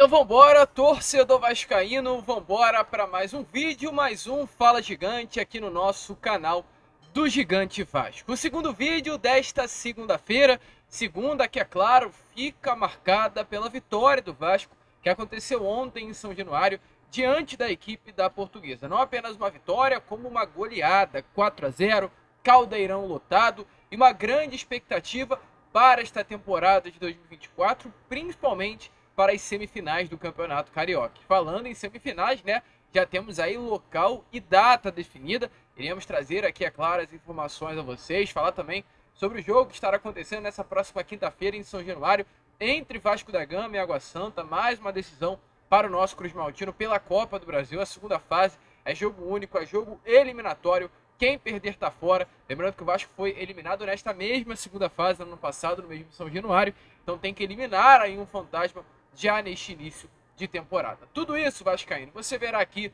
Então vambora, torcedor vascaíno, vambora para mais um vídeo, mais um Fala Gigante aqui no nosso canal do Gigante Vasco. O segundo vídeo desta segunda-feira, segunda que é claro, fica marcada pela vitória do Vasco, que aconteceu ontem em São Januário, diante da equipe da Portuguesa. Não apenas uma vitória, como uma goleada, 4-0, caldeirão lotado e uma grande expectativa para esta temporada de 2024, principalmente para as semifinais do Campeonato Carioca. Falando em semifinais, né, já temos aí local e data definida. Iremos trazer aqui, é claro, as informações a vocês, falar também sobre o jogo que estará acontecendo nessa próxima quinta-feira em São Januário, entre Vasco da Gama e Água Santa. Mais uma decisão para o nosso Cruz Maltino pela Copa do Brasil. A segunda fase é jogo único, é jogo eliminatório. Quem perder está fora. Lembrando que o Vasco foi eliminado nesta mesma segunda fase no ano passado, no mesmo São Januário. Então tem que eliminar aí um fantasma já neste início de temporada. Tudo isso, vascaíno, você verá aqui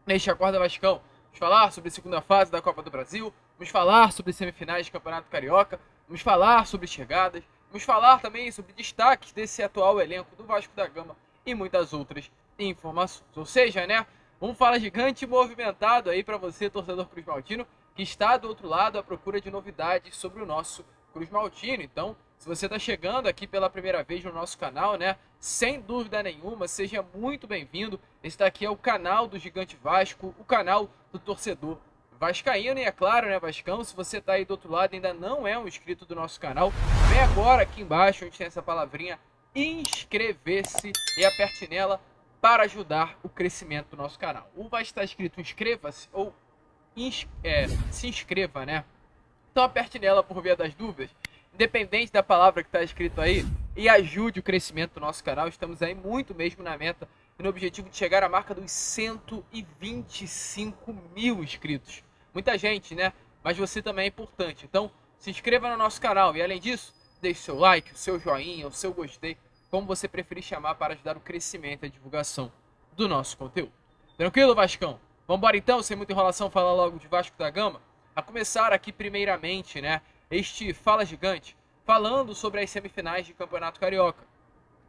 neste Acorda Vascão. Vamos falar sobre a segunda fase da Copa do Brasil, vamos falar sobre semifinais de Campeonato Carioca, vamos falar sobre chegadas, vamos falar também sobre destaques desse atual elenco do Vasco da Gama e muitas outras informações. Ou seja, né, um Fala Gigante movimentado aí para você, torcedor Cruz Maltino, que está do outro lado à procura de novidades sobre o nosso Cruz Maltino. Então, se você está chegando aqui pela primeira vez no nosso canal, né, sem dúvida nenhuma, seja muito bem-vindo. Este aqui é o canal do Gigante Vasco, o canal do torcedor vascaíno. E é claro, né, Vascão, se você está aí do outro lado e ainda não é um inscrito do nosso canal, vem agora aqui embaixo, onde tem essa palavrinha inscrever-se e aperte nela para ajudar o crescimento do nosso canal. Ou vai estar escrito inscreva-se ou se inscreva, né? Então aperte nela por via das dúvidas, independente da palavra que está escrito aí, e ajude o crescimento do nosso canal. Estamos aí muito mesmo na meta e no objetivo de chegar à marca dos 125 mil inscritos. Muita gente, né? Mas você também é importante. Então se inscreva no nosso canal e, além disso, deixe seu like, o seu joinha, o seu gostei, como você preferir chamar, para ajudar o crescimento e a divulgação do nosso conteúdo. Tranquilo, Vascão? Vamos embora então, sem muita enrolação, falar logo de Vasco da Gama. A começar aqui primeiramente, né, este Fala Gigante, falando sobre as semifinais de Campeonato Carioca.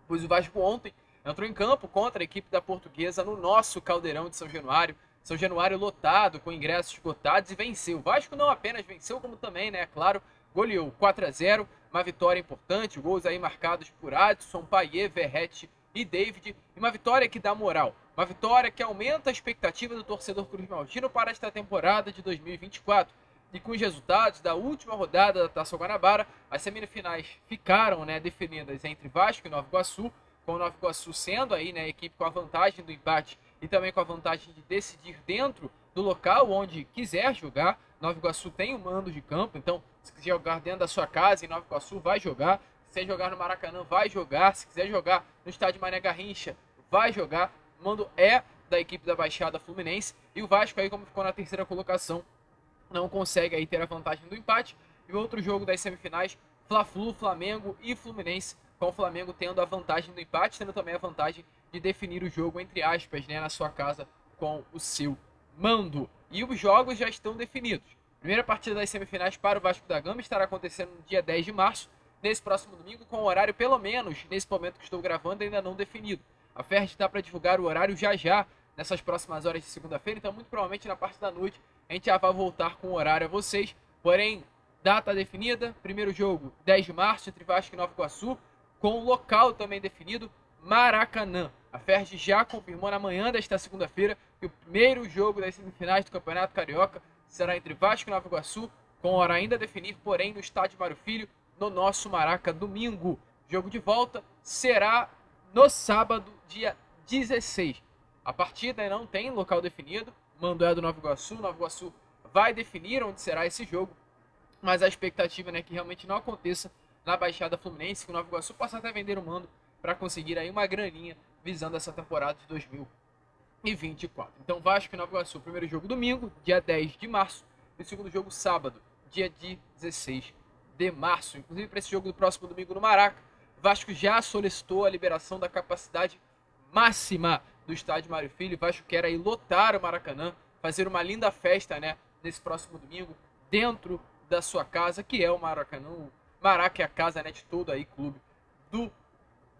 Pois o Vasco ontem entrou em campo contra a equipe da Portuguesa no nosso caldeirão de São Januário. São Januário lotado, com ingressos esgotados, e venceu. O Vasco não apenas venceu, como também, né, claro, goleou 4-0, uma vitória importante, gols aí marcados por Adson, Payet, Verratti e David, e uma vitória que dá moral, uma vitória que aumenta a expectativa do torcedor Cruz Maltino para esta temporada de 2024. E com os resultados da última rodada da Taça Guanabara, as semifinais ficaram, né, definidas entre Vasco e Nova Iguaçu, com o Nova Iguaçu sendo aí, né, a equipe com a vantagem do empate e também com a vantagem de decidir dentro do local onde quiser jogar. Nova Iguaçu tem o mando de campo, então se quiser jogar dentro da sua casa em Nova Iguaçu, vai jogar. Se quiser jogar no Maracanã, vai jogar. Se quiser jogar no estádio Mané Garrincha, vai jogar. O mando é da equipe da Baixada Fluminense. E o Vasco aí, como ficou na terceira colocação, não consegue aí ter a vantagem do empate. E o outro jogo das semifinais, Fla-Flu, Flamengo e Fluminense, com o Flamengo tendo a vantagem do empate, tendo também a vantagem de definir o jogo, entre aspas, né, na sua casa com o seu mando. E os jogos já estão definidos. A primeira partida das semifinais para o Vasco da Gama estará acontecendo no dia 10 de março, nesse próximo domingo, com o horário, pelo menos nesse momento que estou gravando, ainda não definido. A Ferdi está para divulgar o horário já, nessas próximas horas de segunda-feira, então muito provavelmente na parte da noite a gente já vai voltar com o horário a vocês. Porém, data definida, primeiro jogo 10 de março entre Vasco e Nova Iguaçu, com o local também definido, Maracanã. A Ferdi já confirmou na manhã desta segunda-feira que o primeiro jogo das semifinais do Campeonato Carioca será entre Vasco e Nova Iguaçu, com hora ainda a definir, porém no estádio Mário Filho, no nosso Maraca, domingo. Jogo de volta será no sábado, dia 16. A partida não tem local definido, mando é do Nova Iguaçu vai definir onde será esse jogo, mas a expectativa é que realmente não aconteça na Baixada Fluminense, que o Nova Iguaçu possa até vender o mando para conseguir aí uma graninha visando essa temporada de 2024. Então Vasco e Nova Iguaçu, primeiro jogo domingo, dia 10 de março, e o segundo jogo sábado, dia 16 de março. Inclusive para esse jogo do próximo domingo no Maraca, Vasco já solicitou a liberação da capacidade máxima do estádio Mário Filho. Vasco quer aí lotar o Maracanã, fazer uma linda festa, né, nesse próximo domingo, dentro da sua casa, que é o Maracanã. O Maraca é a casa, né, de todo aí clube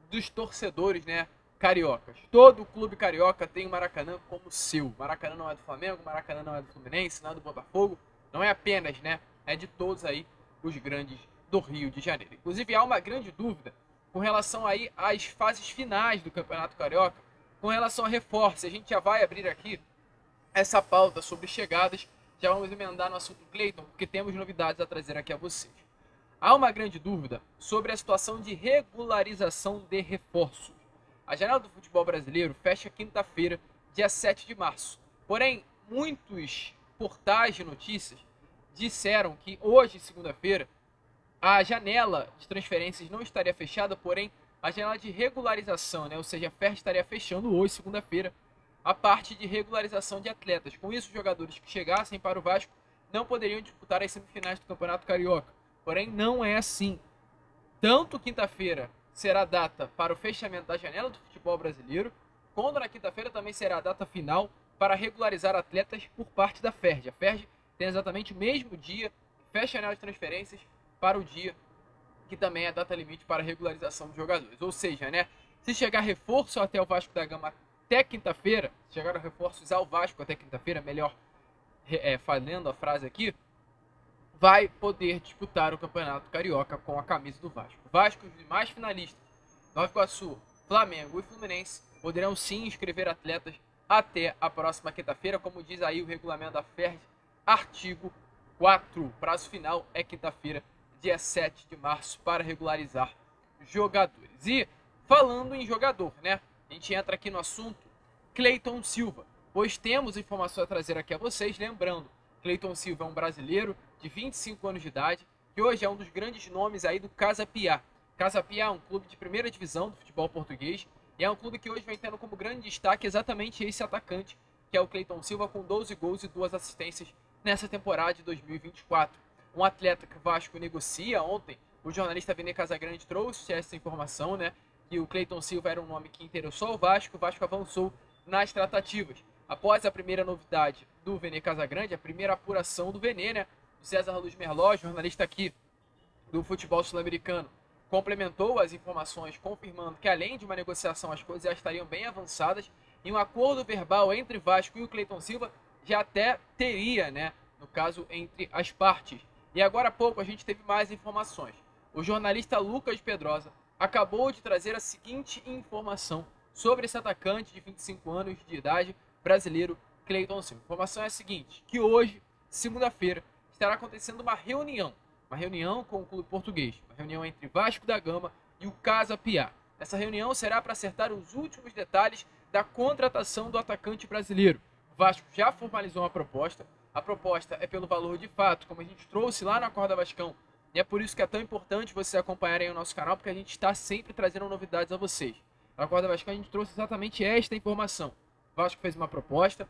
dos torcedores, né, cariocas. Todo clube carioca tem o Maracanã como seu. Maracanã não é do Flamengo, Maracanã não é do Fluminense, não é do Botafogo. Não é apenas, né? É de todos aí os grandes do Rio de Janeiro. Inclusive, há uma grande dúvida com relação aí às fases finais do Campeonato Carioca, com relação a reforços. A gente já vai abrir aqui essa pauta sobre chegadas. Já vamos emendar no assunto Cleiton, porque temos novidades a trazer aqui a vocês. Há uma grande dúvida sobre a situação de regularização de reforços. A janela do futebol brasileiro fecha quinta-feira, dia 7 de março. Porém, muitos portais de notícias disseram que hoje, segunda-feira, a janela de transferências não estaria fechada, porém a janela de regularização, né? Ou seja, a FER estaria fechando hoje, segunda-feira, a parte de regularização de atletas. Com isso, os jogadores que chegassem para o Vasco não poderiam disputar as semifinais do Campeonato Carioca. Porém, não é assim. Tanto quinta-feira será a data para o fechamento da janela do futebol brasileiro, quando na quinta-feira também será a data final para regularizar atletas por parte da FERJ. A FERJ tem exatamente o mesmo dia, fecha a janela de transferências para o dia que também é a data limite para a regularização dos jogadores. Ou seja, né, se chegar reforço até o Vasco da Gama até quinta-feira, se chegaram reforços ao Vasco até quinta-feira, melhor falando a frase aqui, vai poder disputar o Campeonato Carioca com a camisa do Vasco. Vasco e os demais finalistas, Nova Iguaçu, Flamengo e Fluminense, poderão sim inscrever atletas até a próxima quinta-feira, como diz aí o regulamento da FERJ, artigo 4. Prazo final é quinta-feira, dia 7 de março, para regularizar jogadores. E falando em jogador, né? A gente entra aqui no assunto Cleiton Silva, pois temos informações a trazer aqui a vocês. Lembrando, Cleiton Silva é um brasileiro de 25 anos de idade, que hoje é um dos grandes nomes aí do Casa Pia. Casa Pia é um clube de primeira divisão do futebol português, e é um clube que hoje vem tendo como grande destaque exatamente esse atacante, que é o Cleiton Silva, com 12 gols e 2 assistências nessa temporada de 2024. Um atleta que o Vasco negocia. Ontem, o jornalista Vene Casagrande trouxe essa informação, né? Que o Cleiton Silva era um nome que interessou ao Vasco. O Vasco avançou nas tratativas. Após a primeira novidade do Vene Casagrande, a primeira apuração do Vene, né? O César Luz Merló, jornalista aqui do futebol sul-americano, complementou as informações, confirmando que além de uma negociação, as coisas já estariam bem avançadas, e um acordo verbal entre Vasco e o Cleiton Silva já até teria, né? No caso, entre as partes. E agora há pouco a gente teve mais informações. O jornalista Lucas Pedrosa acabou de trazer a seguinte informação sobre esse atacante de 25 anos de idade brasileiro, Cleiton Silva. A informação é a seguinte, que hoje, segunda-feira, estará acontecendo uma reunião com o clube português, uma reunião entre Vasco da Gama e o Casa Pia. Essa reunião será para acertar os últimos detalhes da contratação do atacante brasileiro. O Vasco já formalizou uma proposta. A proposta é pelo valor de fato, como a gente trouxe lá na Acorda Vascão. E é por isso que é tão importante vocês acompanharem o nosso canal, porque a gente está sempre trazendo novidades a vocês. Na Acorda Vascão a gente trouxe exatamente esta informação. O Vasco fez uma proposta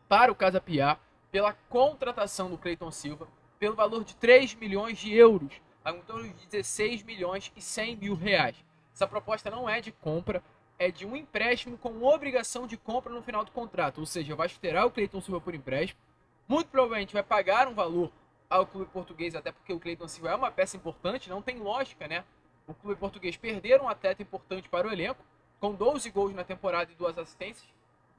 para o Casa Pia pela contratação do Cleiton Silva pelo valor de 3 milhões de euros, em torno de 16 milhões e 100 mil reais. Essa proposta não é de compra, é de um empréstimo com obrigação de compra no final do contrato. Ou seja, o Vasco terá o Cleiton Silva por empréstimo, muito provavelmente vai pagar um valor ao clube português, até porque o Cleiton Silva é uma peça importante, não tem lógica, né? O clube português perder um atleta importante para o elenco, com 12 gols na temporada e 2 assistências,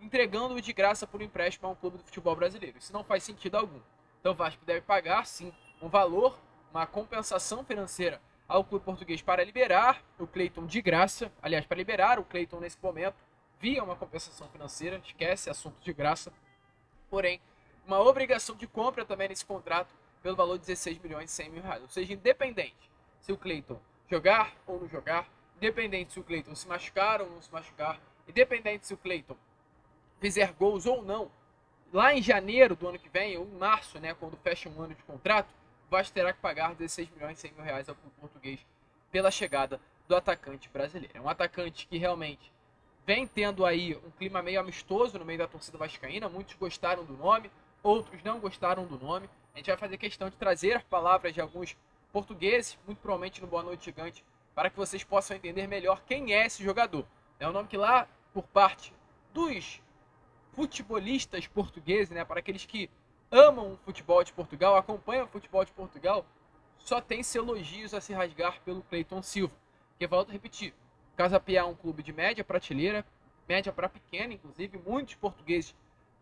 entregando-o de graça por empréstimo a um clube do futebol brasileiro. Isso não faz sentido algum. Então o Vasco deve pagar, sim, um valor, uma compensação financeira ao clube português para liberar o Cleiton de graça, aliás, para liberar o Cleiton nesse momento, via uma compensação financeira, esquece assunto de graça, porém, uma obrigação de compra também nesse contrato pelo valor de 16 milhões e 100 mil reais. Ou seja, independente se o Cleiton jogar ou não jogar, independente se o Cleiton se machucar ou não se machucar, independente se o Cleiton fizer gols ou não, lá em janeiro do ano que vem, ou em março, né, quando fecha um ano de contrato, o Vasco terá que pagar 16 milhões e 100 mil reais ao clube português pela chegada do atacante brasileiro. É um atacante que realmente vem tendo aí um clima meio amistoso no meio da torcida vascaína. Muitos gostaram do nome, outros não gostaram do nome. A gente vai fazer questão de trazer as palavras de alguns portugueses, muito provavelmente no Boa Noite Gigante, para que vocês possam entender melhor quem é esse jogador. É um nome que lá, por parte dos futebolistas portugueses, né, para aqueles que amam o futebol de Portugal, acompanham o futebol de Portugal, só tem elogios a se rasgar pelo Cleiton Silva. Que volto a repetir, Casa Pia é um clube de média prateleira, média para pequena, inclusive. Muitos portugueses,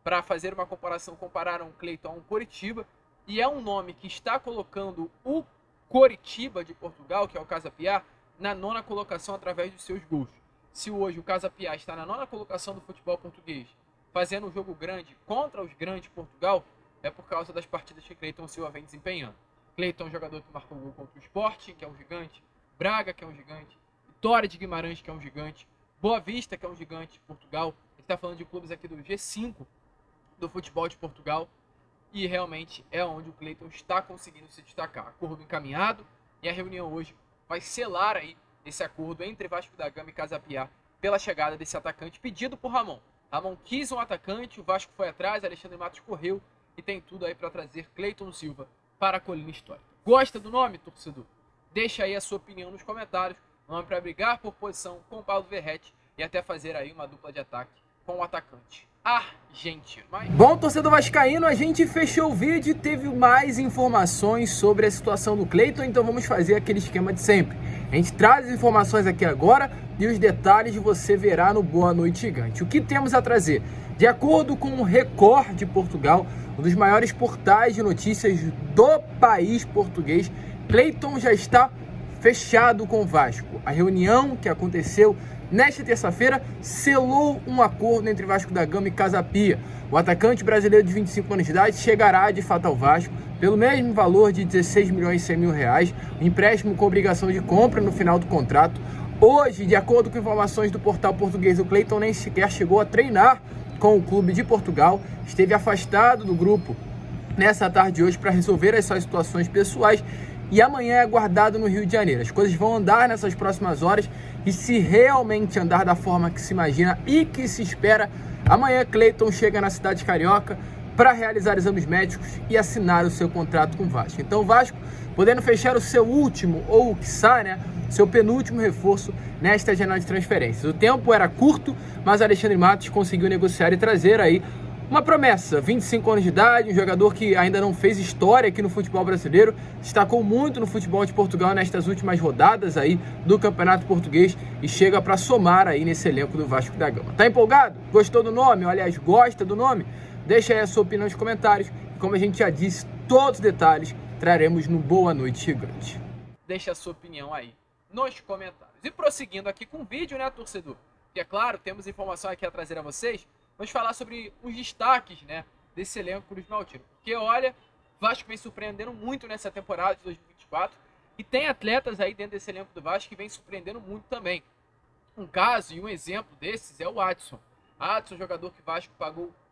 para fazer uma comparação, compararam o Cleiton a um Coritiba. E é um nome que está colocando o Coritiba de Portugal, que é o Casa Pia, na 9ª colocação através dos seus gols. Se hoje o Casa Pia está na 9ª colocação do futebol português, fazendo um jogo grande contra os grandes de Portugal, é por causa das partidas que Cleiton Silva vem desempenhando. Cleiton é um jogador que marcou gol contra o Sporting, que é um gigante, Braga, que é um gigante, Vitória de Guimarães, que é um gigante, Boa Vista, que é um gigante de Portugal. A gente está falando de clubes aqui do G5 do futebol de Portugal, e realmente é onde o Cleiton está conseguindo se destacar. Acordo encaminhado, e a reunião hoje vai selar aí esse acordo entre Vasco da Gama e Casa Pia pela chegada desse atacante pedido por Ramon. Ramon quis um atacante, o Vasco foi atrás, Alexandre Matos correu e tem tudo aí para trazer Cleiton Silva para a Colina Histórica. Gosta do nome, torcedor? Deixa aí a sua opinião nos comentários. Nome para brigar por posição com o Paulo Verrete e até fazer aí uma dupla de ataque com o atacante argentino. Bom, torcedor vascaíno, a gente fechou o vídeo e teve mais informações sobre a situação do Cleiton, então vamos fazer aquele esquema de sempre. A gente traz as informações aqui agora e os detalhes você verá no Boa Noite Gigante. O que temos a trazer? De acordo com o Record de Portugal, um dos maiores portais de notícias do país português, Cleiton já está fechado com o Vasco. A reunião que aconteceu nesta terça-feira selou um acordo entre Vasco da Gama e Casa Pia. O atacante brasileiro de 25 anos de idade chegará de fato ao Vasco pelo mesmo valor de 16 milhões e 100 mil reais, um empréstimo com obrigação de compra no final do contrato. Hoje, de acordo com informações do portal português, o Cleiton nem sequer chegou a treinar com o clube de Portugal, esteve afastado do grupo nessa tarde de hoje para resolver as suas situações pessoais e amanhã é aguardado no Rio de Janeiro. As coisas vão andar nessas próximas horas e se realmente andar da forma que se imagina e que se espera, amanhã Cleiton chega na cidade carioca para realizar exames médicos e assinar o seu contrato com o Vasco. Então o Vasco podendo fechar o seu último, ou quiçá, seu penúltimo reforço nesta janela de transferências. O tempo era curto, mas Alexandre Matos conseguiu negociar e trazer aí uma promessa, 25 anos de idade, um jogador que ainda não fez história aqui no futebol brasileiro, destacou muito no futebol de Portugal nestas últimas rodadas aí do Campeonato Português e chega para somar aí nesse elenco do Vasco da Gama. Tá empolgado? Gostou do nome? Ou, aliás, gosta do nome? Deixa aí a sua opinião nos comentários. Como a gente já disse, todos os detalhes traremos no Boa Noite Gigante. Deixa a sua opinião aí nos comentários. E prosseguindo aqui com o vídeo, né, torcedor? Que é claro, temos informação aqui a trazer a vocês. Vamos falar sobre os destaques, né, desse elenco Cruz Maltino. Porque, olha, o Vasco vem surpreendendo muito nessa temporada de 2024 e tem atletas aí dentro desse elenco do Vasco que vem surpreendendo muito também. Um caso e um exemplo desses é o Adson. Adson, jogador que o Vasco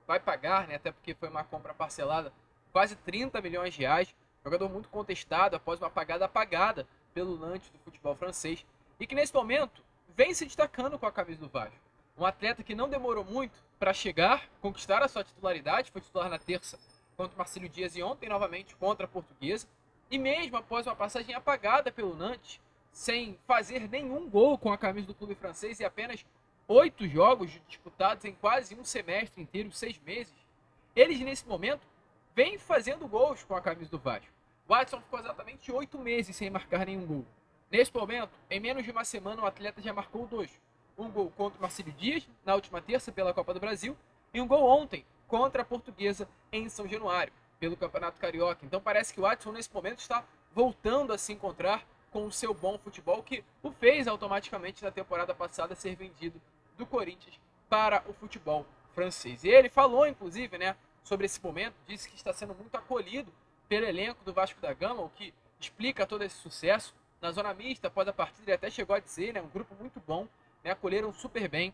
vai pagar, né, até porque foi uma compra parcelada, quase 30 milhões de reais. Jogador muito contestado após uma pagada apagada pelo Nantes do futebol francês e que nesse momento vem se destacando com a camisa do Vasco. Um atleta que não demorou muito para chegar, conquistar a sua titularidade, foi titular na terça contra o Marcílio Dias e ontem novamente contra a Portuguesa. E mesmo após uma passagem apagada pelo Nantes, sem fazer nenhum gol com a camisa do clube francês e apenas 8 jogos disputados em quase um semestre inteiro, 6 meses, eles nesse momento vêm fazendo gols com a camisa do Vasco. O Adson ficou exatamente 8 meses sem marcar nenhum gol. Nesse momento, em menos de uma semana, o atleta já marcou 2. Um gol contra o Marcílio Dias, na última terça, pela Copa do Brasil, e um gol ontem, contra a Portuguesa, em São Januário, pelo Campeonato Carioca. Então parece que o Adson, nesse momento, está voltando a se encontrar com o seu bom futebol, que o fez automaticamente na temporada passada ser vendido do Corinthians para o futebol francês. E ele falou, inclusive, né, sobre esse momento, disse que está sendo muito acolhido pelo elenco do Vasco da Gama, o que explica todo esse sucesso. Na zona mista, após a partida, ele até chegou a dizer, né, um grupo muito bom, né, acolheram super bem.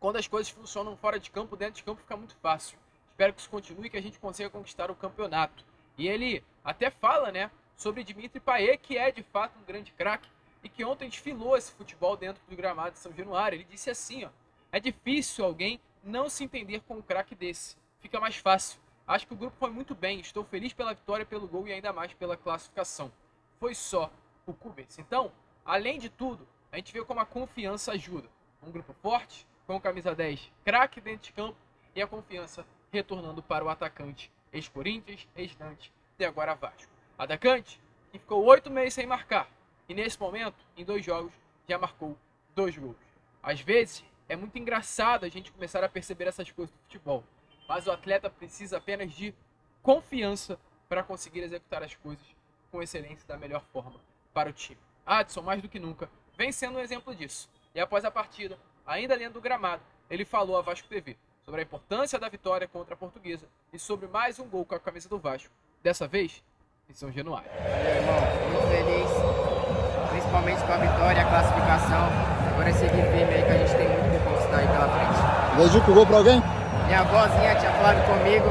Quando as coisas funcionam fora de campo, dentro de campo fica muito fácil. Espero que isso continue e que a gente consiga conquistar o campeonato. E ele até fala, né, sobre Dimitri Payet, que é de fato um grande craque e que ontem desfilou esse futebol dentro do gramado de São Januário. Ele disse assim, ó: é difícil alguém não se entender com um craque desse. Fica mais fácil. Acho que o grupo foi muito bem. Estou feliz pela vitória, pelo gol e ainda mais pela classificação. Foi só o Cubens. Então, além de tudo, a gente vê como a confiança ajuda. Um grupo forte, com camisa 10, craque dentro de campo e a confiança retornando para o atacante ex-Corinthians, ex-Nantes e agora Vasco. Atacante que ficou 8 meses sem marcar e nesse momento, em 2 jogos, já marcou 2 gols. Às vezes, é muito engraçado a gente começar a perceber essas coisas do futebol, mas o atleta precisa apenas de confiança para conseguir executar as coisas com excelência da melhor forma para o time. Adson, mais do que nunca, vem sendo um exemplo disso. E após a partida, ainda dentro do gramado, ele falou à Vasco TV sobre a importância da vitória contra a Portuguesa e sobre mais um gol com a camisa do Vasco, dessa vez em São Januário. Valeu, irmão. Muito feliz, principalmente com a vitória e a classificação. Agora é seguir firme aí que a gente tem muito que conquistar aí pela frente. Dedica o gol pra alguém? Minha avózinha tinha falado comigo,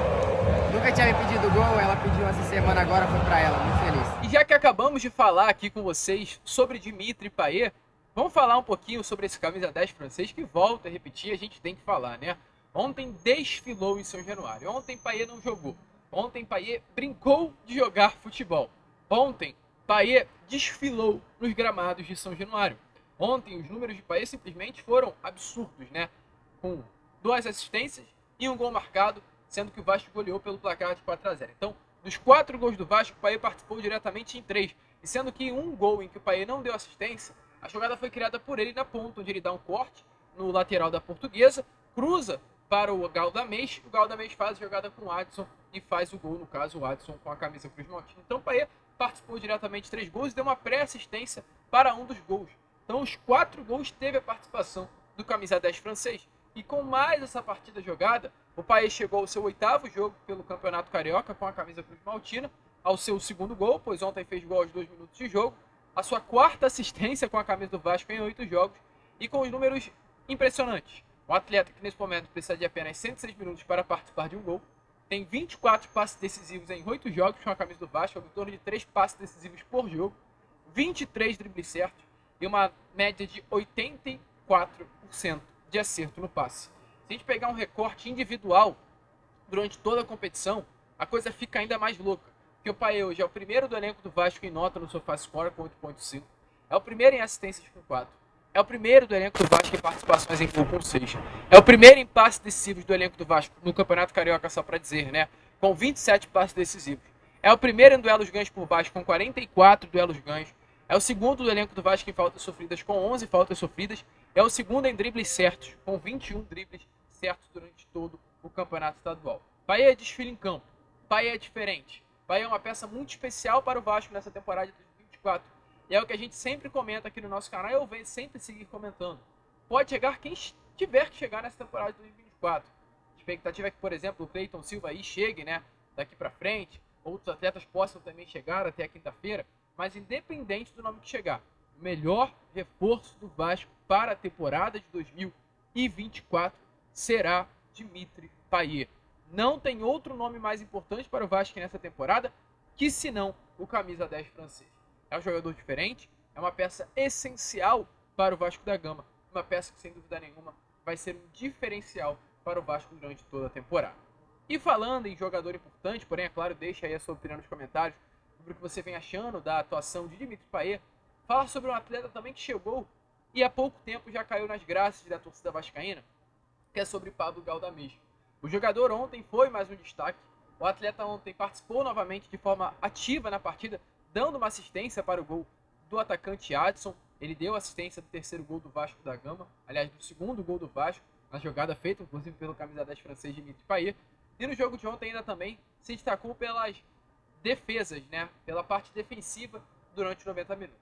nunca tinha me pedido gol, ela pediu essa semana agora, foi pra ela, muito feliz. E já que acabamos de falar aqui com vocês sobre Dimitri Payet, vamos falar um pouquinho sobre esse camisa 10 francês que, volta a repetir, a gente tem que falar, né? Ontem desfilou em São Januário, ontem Payet não jogou, ontem Payet brincou de jogar futebol, ontem Payet desfilou nos gramados de São Januário. Ontem os números de Payet simplesmente foram absurdos, né? Com 2 assistências e um gol marcado, sendo que o Vasco goleou pelo placar de 4-0. Então, dos 4 gols do Vasco, o Payet participou diretamente em 3. E sendo que um gol em que o Payet não deu assistência, a jogada foi criada por ele na ponta, onde ele dá um corte no lateral da Portuguesa, cruza para o Galdamés faz a jogada com o Adson e faz o gol, no caso o Adson com a camisa Cruz Maltina. Então o Payet participou diretamente de 3 gols e deu uma pré-assistência para um dos gols. Então os 4 gols teve a participação do camisa 10 francês. E com mais essa partida jogada, o Payet chegou ao seu 8º jogo pelo Campeonato Carioca com a camisa Cruz Maltina, ao seu 2º gol, pois ontem fez gol aos 2 minutos de jogo, a sua 4ª assistência com a camisa do Vasco em 8 jogos e com os números impressionantes. Um atleta que nesse momento precisa de apenas 106 minutos para participar de um gol, tem 24 passes decisivos em 8 jogos com a camisa do Vasco, em torno de 3 passes decisivos por jogo, 23 dribles certos e uma média de 84% de acerto no passe. Se a gente pegar um recorte individual durante toda a competição, a coisa fica ainda mais louca. Porque o Payet hoje é o primeiro do elenco do Vasco em nota no SofaScore com 8.5, é o primeiro em assistências com 4, é o primeiro do elenco do Vasco em participações em gol com 6, é o primeiro em passes decisivos do elenco do Vasco no Campeonato Carioca, só para dizer, né, com 27 passes decisivos, é o primeiro em duelos ganhos por baixo com 44 duelos ganhos, é o segundo do elenco do Vasco em faltas sofridas com 11 faltas sofridas, é o segundo em dribles certos, com 21 dribles certos durante todo o campeonato estadual. Payet desfila em campo, Payet é diferente, Payet é uma peça muito especial para o Vasco nessa temporada de 2024. E é o que a gente sempre comenta aqui no nosso canal e eu venho sempre seguir comentando. Pode chegar quem tiver que chegar nessa temporada de 2024. A expectativa é que, por exemplo, o Cleiton Silva aí chegue, né, daqui para frente, outros atletas possam também chegar até a quinta-feira, mas independente do nome que chegar, o melhor reforço do Vasco para a temporada de 2024 será Dimitri Payet. Não tem outro nome mais importante para o Vasco nessa temporada que senão o camisa 10 francês. É um jogador diferente, é uma peça essencial para o Vasco da Gama, uma peça que sem dúvida nenhuma vai ser um diferencial para o Vasco durante toda a temporada. E falando em jogador importante, porém é claro, deixa aí a sua opinião nos comentários sobre o que você vem achando da atuação de Dimitri Payet. Falar sobre um atleta também que chegou e há pouco tempo já caiu nas graças da torcida vascaína, que é sobre Pablo Galdamés. O jogador ontem foi mais um destaque. O atleta ontem participou novamente de forma ativa na partida, dando uma assistência para o gol do atacante Adson. Ele deu assistência do 3º gol do Vasco da Gama, aliás, do 2º gol do Vasco, na jogada feita, inclusive, pelo camisa 10 francês Dimitri Payet. E no jogo de ontem ainda também se destacou pelas defesas, né? Pela parte defensiva durante 90 minutos.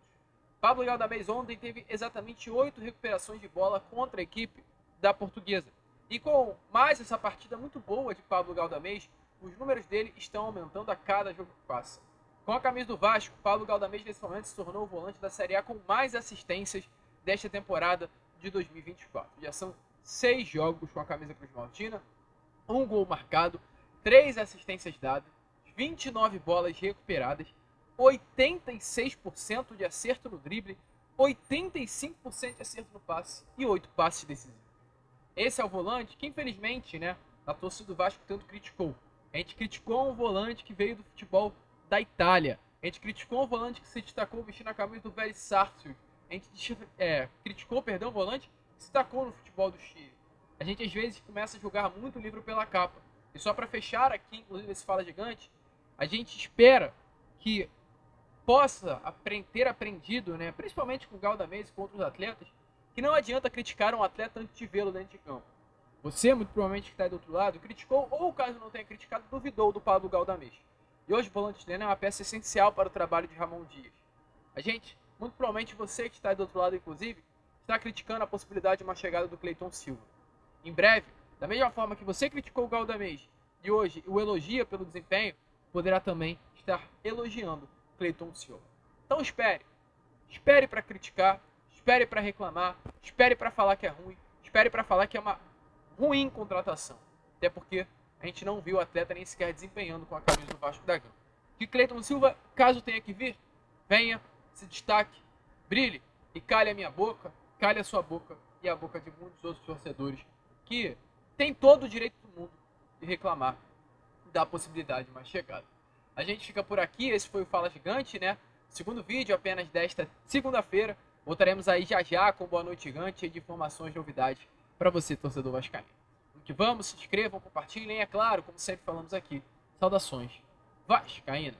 Pablo Galdamés ontem teve exatamente 8 recuperações de bola contra a equipe da Portuguesa. E com mais essa partida muito boa de Pablo Galdamés, os números dele estão aumentando a cada jogo que passa. Com a camisa do Vasco, Pablo Galdamés nesse momento se tornou o volante da Série A com mais assistências desta temporada de 2024. Já são 6 jogos com a camisa Cruz Maltina, 1 gol marcado, 3 assistências dadas, 29 bolas recuperadas, 86% de acerto no drible, 85% de acerto no passe e 8 passes decisivos. Esse é o volante que, infelizmente, né, a torcida do Vasco tanto criticou. A gente criticou um volante que veio do futebol da Itália. A gente criticou um volante que se destacou vestindo a camisa do Vélez Sarsfield. A gente criticou, o volante que se destacou no futebol do Chile. A gente, às vezes, começa a julgar muito o livro pela capa. E só para fechar aqui, inclusive, esse Fala Gigante, a gente espera que possa ter aprendido, né, principalmente com o Galdamés e com outros atletas, que não adianta criticar um atleta antes de vê-lo dentro de campo. Você, muito provavelmente que está aí do outro lado, criticou, ou caso não tenha criticado, duvidou do Pablo Galdamés. E hoje o volante chileno é uma peça essencial para o trabalho de Ramon Dias. A gente, muito provavelmente você que está aí do outro lado, inclusive, está criticando a possibilidade de uma chegada do Cleiton Silva. Em breve, da mesma forma que você criticou o Galdamés e hoje o elogia pelo desempenho, poderá também estar elogiando Cleiton Silva. Então espere para criticar, espere para reclamar, espere para falar que é ruim, espere para falar que é uma ruim contratação. Até porque a gente não viu o atleta nem sequer desempenhando com a camisa do Vasco da Gama. Que Cleiton Silva, caso tenha que vir, venha, se destaque, brilhe e cale a minha boca, cale a sua boca e a boca de muitos outros torcedores que têm todo o direito do mundo de reclamar da possibilidade de uma chegada. A gente fica por aqui, esse foi o Fala Gigante, né? Segundo vídeo apenas desta segunda-feira. Voltaremos aí já já com Boa Noite Gigante, cheio de informações e novidades para você, torcedor vascaíno. Que vamos, se inscrevam, compartilhem, é claro, como sempre falamos aqui, saudações vascaínas.